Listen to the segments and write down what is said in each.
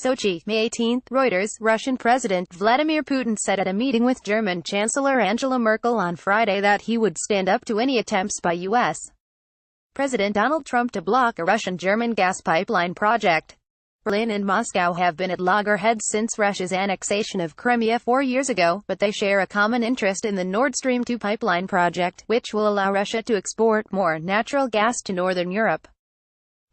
Sochi, May 18. Reuters. Russian President Vladimir Putin said at a meeting with German Chancellor Angela Merkel on Friday that he would stand up to any attempts by U.S. President Donald Trump to block a Russian-German gas pipeline project. Berlin and Moscow have been at loggerheads since Russia's annexation of Crimea 4 years ago, but they share a common interest in the Nord Stream 2 pipeline project, which will allow Russia to export more natural gas to northern Europe.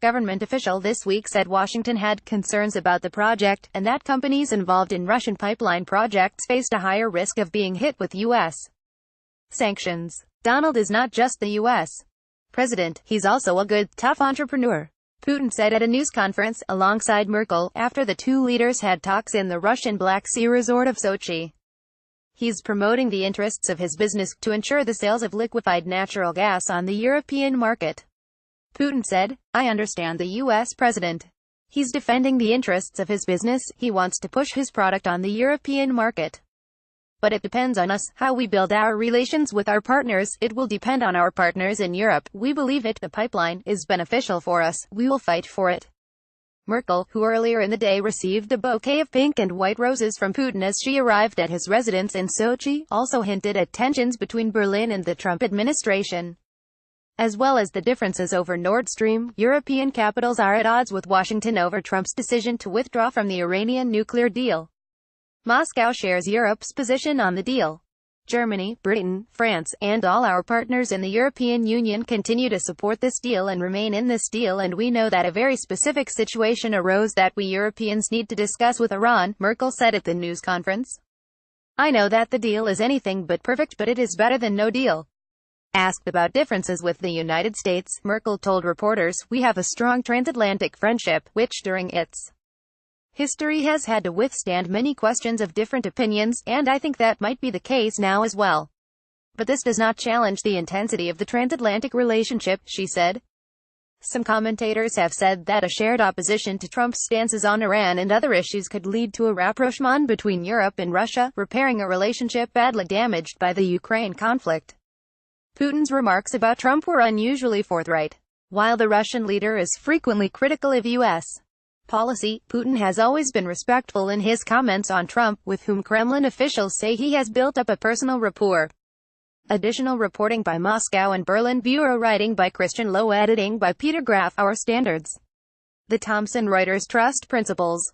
Government official this week said Washington had concerns about the project, and that companies involved in Russian pipeline projects faced a higher risk of being hit with U.S. sanctions. Donald is not just the U.S. president, he's also a good, tough entrepreneur, Putin said at a news conference, alongside Merkel, after the two leaders had talks in the Russian Black Sea resort of Sochi. He's promoting the interests of his business to ensure the sales of liquefied natural gas on the European market. Putin said, I understand the U.S. president. He's defending the interests of his business, he wants to push his product on the European market. But it depends on us, how we build our relations with our partners. It will depend on our partners in Europe. We believe the pipeline is beneficial for us. We will fight for it. Merkel, who earlier in the day received a bouquet of pink and white roses from Putin as she arrived at his residence in Sochi, also hinted at tensions between Berlin and the Trump administration, as well as the differences over Nord Stream. European capitals are at odds with Washington over Trump's decision to withdraw from the Iranian nuclear deal. Moscow shares Europe's position on the deal. Germany, Britain, France, and all our partners in the European Union continue to support this deal and remain in this deal, and we know that a very specific situation arose that we Europeans need to discuss with Iran, Merkel said at the news conference. I know that the deal is anything but perfect, but it is better than no deal. Asked about differences with the United States, Merkel told reporters, we have a strong transatlantic friendship, which during its history has had to withstand many questions of different opinions, and I think that might be the case now as well. But this does not challenge the intensity of the transatlantic relationship, she said. Some commentators have said that a shared opposition to Trump's stances on Iran and other issues could lead to a rapprochement between Europe and Russia, repairing a relationship badly damaged by the Ukraine conflict. Putin's remarks about Trump were unusually forthright. While the Russian leader is frequently critical of U.S. policy, Putin has always been respectful in his comments on Trump, with whom Kremlin officials say he has built up a personal rapport. Additional reporting by Moscow and Berlin. Bureau writing by Christian Lowe. Editing by Peter Graff. Our Standards. The Thomson Reuters Trust Principles.